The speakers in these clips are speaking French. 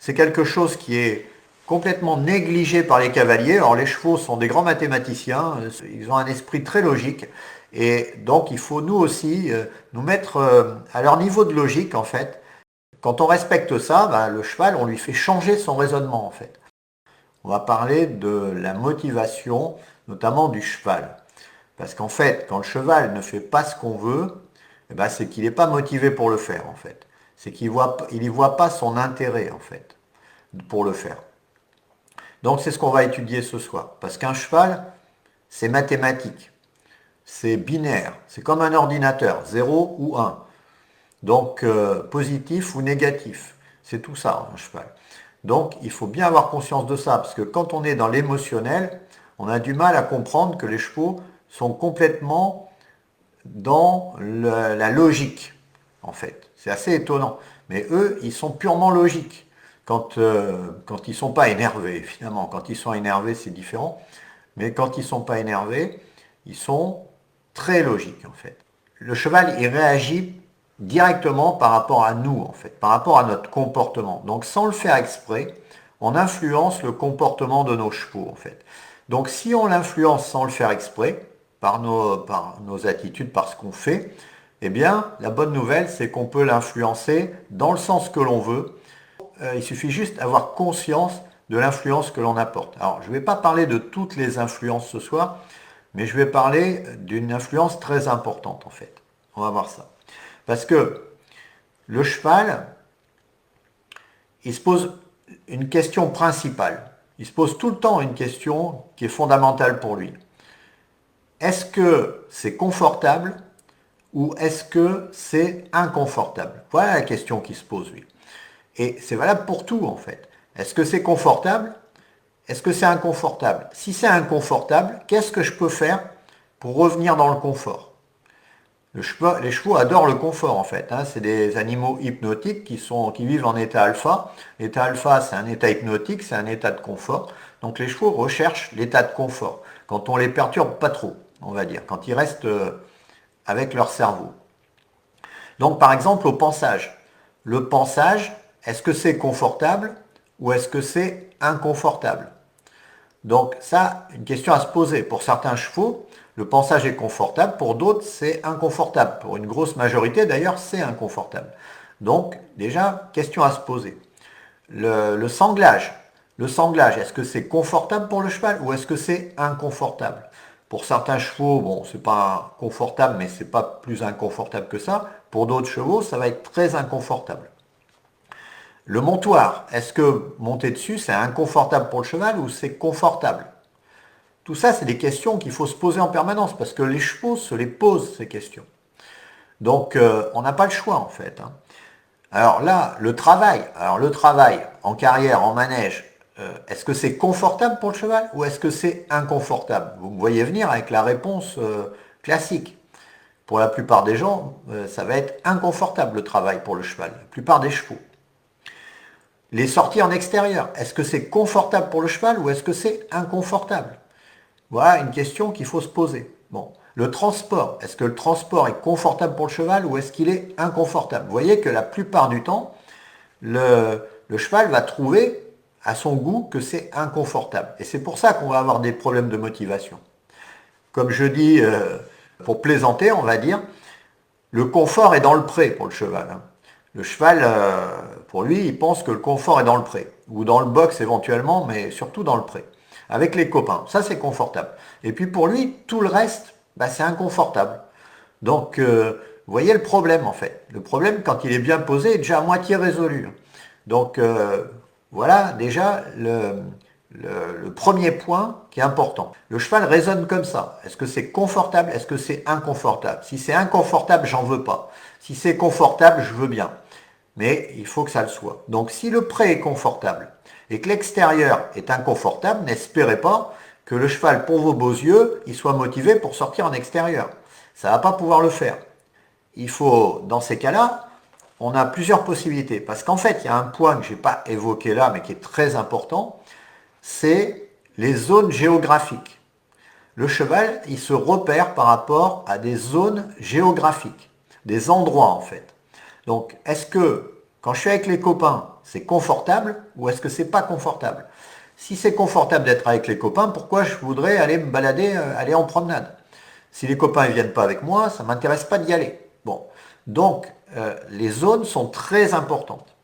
c'est quelque chose qui est complètement négligé par les cavaliers. Alors les chevaux sont des grands mathématiciens, ils ont un esprit très logique, et donc il faut nous aussi nous mettre à leur niveau de logique en fait. Quand on respecte ça, ben, le cheval, on lui fait changer son raisonnement en fait. On va parler de la motivation, notamment du cheval. Parce qu'en fait, quand le cheval ne fait pas ce qu'on veut, eh ben, c'est qu'il n'est pas motivé pour le faire en fait. C'est qu'il n'y voit pas son intérêt en fait pour le faire. Donc c'est ce qu'on va étudier ce soir. Parce qu'un cheval, c'est mathématique, c'est binaire, c'est comme un ordinateur, 0 ou 1. Donc positif ou négatif, c'est tout ça un cheval. Donc il faut bien avoir conscience de ça, parce que quand on est dans l'émotionnel, on a du mal à comprendre que les chevaux sont complètement dans la logique, en fait. C'est assez étonnant. Mais eux, ils sont purement logiques. Quand ils ne sont pas énervés, finalement. Quand ils sont énervés, c'est différent. Mais quand ils ne sont pas énervés, ils sont très logiques, en fait. Le cheval, il réagit directement par rapport à nous, en fait, par rapport à notre comportement. Donc, sans le faire exprès, on influence le comportement de nos chevaux, en fait. Donc, si on l'influence sans le faire exprès, par nos attitudes, par ce qu'on fait, eh bien, la bonne nouvelle, c'est qu'on peut l'influencer dans le sens que l'on veut. Il suffit juste d'avoir conscience de l'influence que l'on apporte. Alors, je ne vais pas parler de toutes les influences ce soir, mais je vais parler d'une influence très importante, en fait. On va voir ça. Parce que le cheval, il se pose une question principale. Il se pose tout le temps une question qui est fondamentale pour lui. Est-ce que c'est confortable ou est-ce que c'est inconfortable? Voilà la question qui se pose, lui. Et c'est valable pour tout, en fait. Est-ce que c'est confortable? Est-ce que c'est inconfortable? Si c'est inconfortable, qu'est-ce que je peux faire pour revenir dans le confort? Les chevaux adorent le confort, en fait. Hein. C'est des animaux hypnotiques qui vivent en état alpha. L'état alpha, c'est un état hypnotique, c'est un état de confort. Donc les chevaux recherchent l'état de confort. Quand on les perturbe pas trop, on va dire. Quand ils restent avec leur cerveau. Donc par exemple au pansage. Le pansage, est-ce que c'est confortable ou est-ce que c'est inconfortable? Donc ça, une question à se poser. Pour certains chevaux, le pansage est confortable, pour d'autres c'est inconfortable. Pour une grosse majorité d'ailleurs, c'est inconfortable. Donc déjà, question à se poser. Le sanglage. Le sanglage, est-ce que c'est confortable pour le cheval ou est-ce que c'est inconfortable? Pour certains chevaux, bon, c'est pas confortable, mais c'est pas plus inconfortable que ça. Pour d'autres chevaux, ça va être très inconfortable. Le montoir, est-ce que monter dessus, c'est inconfortable pour le cheval ou c'est confortable? Tout ça, c'est des questions qu'il faut se poser en permanence parce que les chevaux se les posent, ces questions. Donc, on n'a pas le choix, en fait. Hein. Alors là, le travail. Alors, le travail en carrière, en manège, est-ce que c'est confortable pour le cheval ou est-ce que c'est inconfortable? Vous me voyez venir avec la réponse classique. Pour la plupart des gens, ça va être inconfortable le travail pour le cheval, la plupart des chevaux. Les sorties en extérieur, est-ce que c'est confortable pour le cheval ou est-ce que c'est inconfortable? Voilà une question qu'il faut se poser. Bon. Le transport, est-ce que le transport est confortable pour le cheval ou est-ce qu'il est inconfortable? Vous voyez que la plupart du temps, le cheval va trouver à son goût que c'est inconfortable. Et c'est pour ça qu'on va avoir des problèmes de motivation. Comme je dis, pour plaisanter, on va dire, le confort est dans le pré pour le cheval. Hein. Le cheval, pour lui, il pense que le confort est dans le pré. Ou dans le box éventuellement, mais surtout dans le pré. Avec les copains. Ça, c'est confortable. Et puis pour lui, tout le reste, bah, c'est inconfortable. Donc, vous voyez le problème en fait. Le problème, quand il est bien posé, est déjà à moitié résolu. Donc, voilà déjà le premier point qui est important. Le cheval raisonne comme ça. Est-ce que c'est confortable? Est-ce que c'est inconfortable? Si c'est inconfortable, j'en veux pas. Si c'est confortable, je veux bien. Mais il faut que ça le soit. Donc si le pré est confortable et que l'extérieur est inconfortable, n'espérez pas que le cheval, pour vos beaux yeux, il soit motivé pour sortir en extérieur. Ça ne va pas pouvoir le faire. Il faut, dans ces cas-là, on a plusieurs possibilités. Parce qu'en fait, il y a un point que je n'ai pas évoqué là, mais qui est très important, c'est les zones géographiques. Le cheval, il se repère par rapport à des zones géographiques, des endroits en fait. Donc, est-ce que, quand je suis avec les copains, c'est confortable ou est-ce que c'est pas confortable? Si c'est confortable d'être avec les copains, pourquoi je voudrais aller me balader, aller en promenade? Si les copains ne viennent pas avec moi, ça ne m'intéresse pas d'y aller. Bon, donc les zones sont très importantes.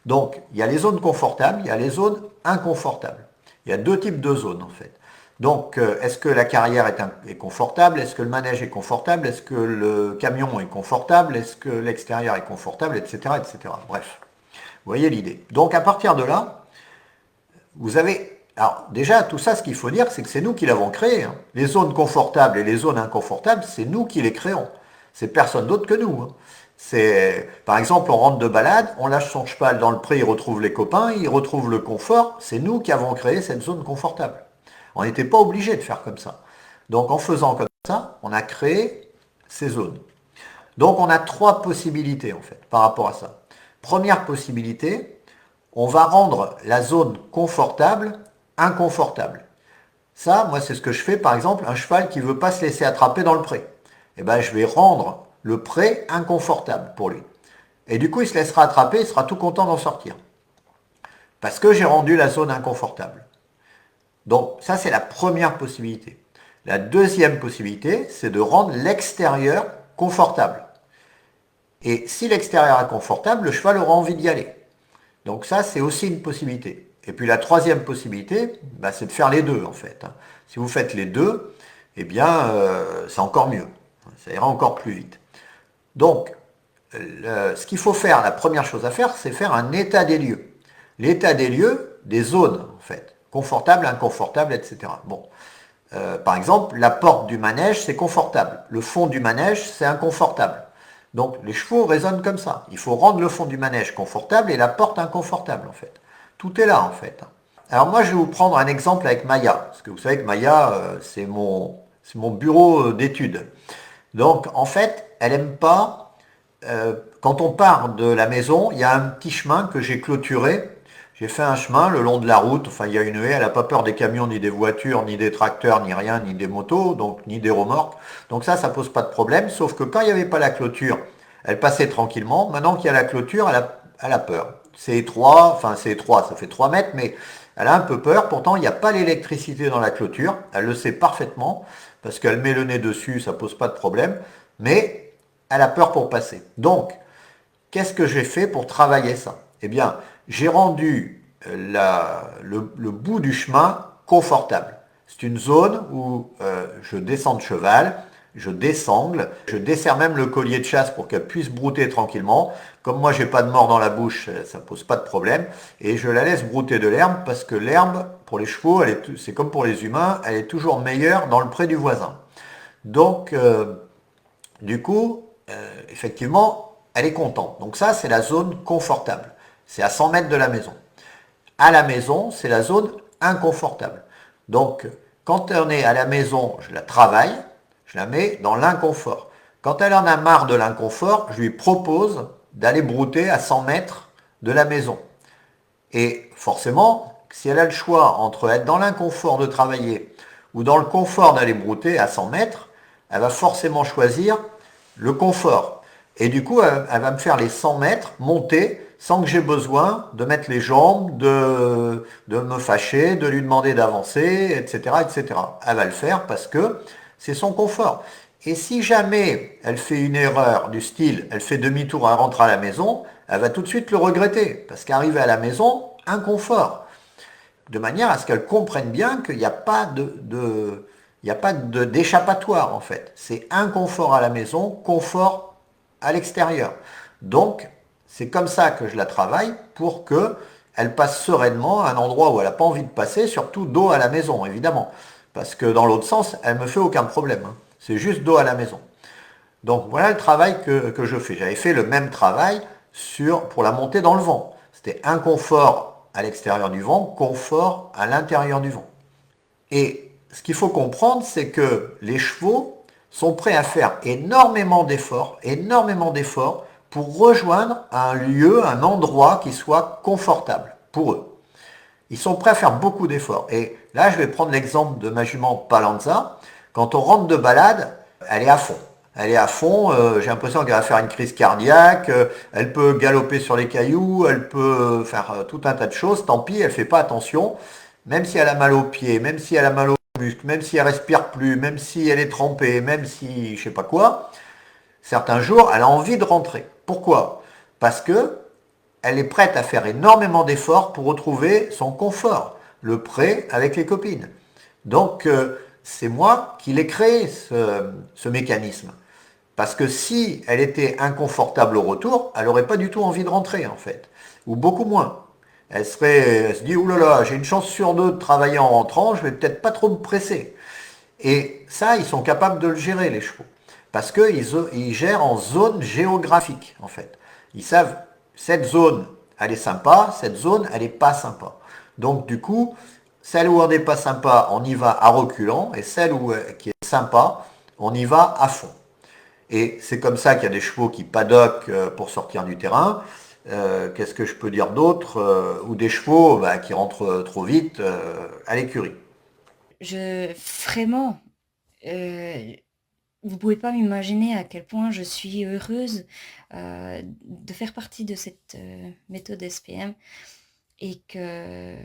Donc il y a les zones confortables, il y a les zones inconfortables. Il y a deux types de zones en fait. Donc est-ce que la carrière est confortable? Est-ce que le manège est confortable? Est-ce que le camion est confortable? Est-ce que l'extérieur est confortable? Etc. etc. Bref, vous voyez l'idée. Donc à partir de là, vous avez... Alors déjà, tout ça, ce qu'il faut dire, c'est que c'est nous qui l'avons créé. Hein. Les zones confortables et les zones inconfortables, c'est nous qui les créons. C'est personne d'autre que nous. Hein. C'est, par exemple, on rentre de balade, on lâche son cheval dans le pré, il retrouve les copains, il retrouve le confort. C'est nous qui avons créé cette zone confortable. On n'était pas obligé de faire comme ça. Donc en faisant comme ça, on a créé ces zones. Donc on a trois possibilités en fait par rapport à ça. Première possibilité, on va rendre la zone confortable inconfortable. Ça, moi, c'est ce que je fais, par exemple, un cheval qui ne veut pas se laisser attraper dans le pré. Eh ben, je vais rendre le pré inconfortable pour lui. Et du coup, il se laissera attraper, il sera tout content d'en sortir. Parce que j'ai rendu la zone inconfortable. Donc, ça, c'est la première possibilité. La deuxième possibilité, c'est de rendre l'extérieur confortable. Et si l'extérieur est confortable, le cheval aura envie d'y aller. Donc ça, c'est aussi une possibilité. Et puis la troisième possibilité, c'est de faire les deux en fait. Si vous faites les deux, eh bien, c'est encore mieux. Ça ira encore plus vite. Donc, ce qu'il faut faire, la première chose à faire, c'est faire un état des lieux. L'état des lieux des zones, en fait. Confortable, inconfortable, etc. Bon. Par exemple, la porte du manège, c'est confortable. Le fond du manège, c'est inconfortable. Donc, les chevaux raisonnent comme ça. Il faut rendre le fond du manège confortable et la porte inconfortable, en fait. Tout est là, en fait. Alors, moi, je vais vous prendre un exemple avec Maya. Parce que vous savez que Maya, c'est mon bureau d'études. Donc, en fait, elle n'aime pas... quand on part de la maison, il y a un petit chemin que j'ai clôturé. J'ai fait un chemin le long de la route, enfin il y a une haie, elle n'a pas peur des camions, ni des voitures, ni des tracteurs, ni rien, ni des motos, donc ni des remorques. Donc ça pose pas de problème, sauf que quand il n'y avait pas la clôture, elle passait tranquillement. Maintenant qu'il y a la clôture, elle a peur. C'est étroit, ça fait 3 mètres, mais elle a un peu peur. Pourtant, il n'y a pas l'électricité dans la clôture, elle le sait parfaitement, parce qu'elle met le nez dessus, ça pose pas de problème, mais elle a peur pour passer. Donc, qu'est-ce que j'ai fait pour travailler ça? Eh bien, j'ai rendu le bout du chemin confortable. C'est une zone où je descends de cheval, je dessangle, je desserre même le collier de chasse pour qu'elle puisse brouter tranquillement. Comme moi, j'ai pas de mort dans la bouche, ça pose pas de problème. Et je la laisse brouter de l'herbe parce que l'herbe, pour les chevaux, c'est comme pour les humains, elle est toujours meilleure dans le pré du voisin. Donc, du coup, effectivement, elle est contente. Donc ça, c'est la zone confortable. C'est à 100 mètres de la maison. À la maison, c'est la zone inconfortable. Donc, quand on est à la maison, je la travaille, je la mets dans l'inconfort. Quand elle en a marre de l'inconfort, je lui propose d'aller brouter à 100 mètres de la maison. Et forcément, si elle a le choix entre être dans l'inconfort de travailler ou dans le confort d'aller brouter à 100 mètres, elle va forcément choisir le confort. Et du coup, elle va me faire les 100 mètres monter sans que j'ai besoin de mettre les jambes, de me fâcher, de lui demander d'avancer, etc., etc. Elle va le faire parce que c'est son confort. Et si jamais elle fait une erreur du style, elle fait demi-tour, elle rentre à la maison, elle va tout de suite le regretter. Parce qu'arriver à la maison, inconfort. De manière à ce qu'elle comprenne bien qu'il n'y a pas d'échappatoire en fait. C'est inconfort à la maison, confort à l'extérieur. Donc, c'est comme ça que je la travaille pour qu'elle passe sereinement à un endroit où elle n'a pas envie de passer, surtout dos à la maison, évidemment. Parce que dans l'autre sens, elle ne me fait aucun problème. Hein. C'est juste dos à la maison. Donc voilà le travail que je fais. J'avais fait le même travail pour la montée dans le vent. C'était inconfort à l'extérieur du vent, confort à l'intérieur du vent. Et ce qu'il faut comprendre, c'est que les chevaux sont prêts à faire énormément d'efforts pour rejoindre un lieu, un endroit qui soit confortable pour eux. Ils sont prêts à faire beaucoup d'efforts. Et là, je vais prendre l'exemple de ma jument Palanza. Quand on rentre de balade, elle est à fond. elle est à fond, j'ai l'impression qu'elle va faire une crise cardiaque, elle peut galoper sur les cailloux, elle peut faire tout un tas de choses, tant pis, elle fait pas attention, même si elle a mal aux pieds, même si elle a mal aux muscles, même si elle respire plus, même si elle est trempée, même si je sais pas quoi, certains jours, elle a envie de rentrer. Pourquoi? Parce que elle est prête à faire énormément d'efforts pour retrouver son confort, le prêt avec les copines. Donc, c'est moi qui l'ai créé, ce mécanisme. Parce que si elle était inconfortable au retour, elle n'aurait pas du tout envie de rentrer, en fait. Ou beaucoup moins. Elle se dit, oulala, j'ai une chance sur deux de travailler en rentrant, je vais peut-être pas trop me presser. Et ça, ils sont capables de le gérer, les chevaux. Parce qu'ils gèrent en zone géographique, en fait. Ils savent, cette zone, elle est sympa, cette zone, elle n'est pas sympa. Donc, du coup, celle où on n'est pas sympa, on y va à reculons, et celle qui est sympa, on y va à fond. Et c'est comme ça qu'il y a des chevaux qui paddockent pour sortir du terrain. Qu'est-ce que je peux dire d'autre? Ou des chevaux bah, qui rentrent trop vite à l'écurie. Je vraiment, euh, vous pouvez pas m'imaginer à quel point je suis heureuse de faire partie de cette méthode SPM et que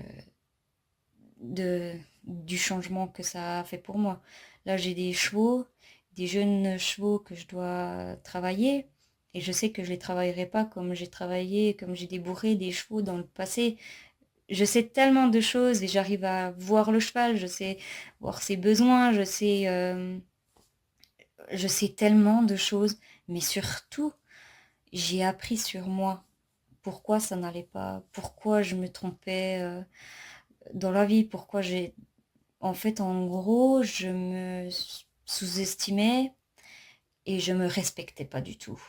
de, du changement que ça a fait pour moi. Là, j'ai des chevaux, des jeunes chevaux que je dois travailler. Et je sais que je les travaillerai pas comme j'ai travaillé, comme j'ai débourré des chevaux dans le passé. Je sais tellement de choses et j'arrive à voir le cheval, je sais voir ses besoins, je sais tellement de choses, mais surtout, j'ai appris sur moi pourquoi ça n'allait pas, pourquoi je me trompais dans la vie, pourquoi j'ai... En fait, en gros, je me sous-estimais et je me respectais pas du tout.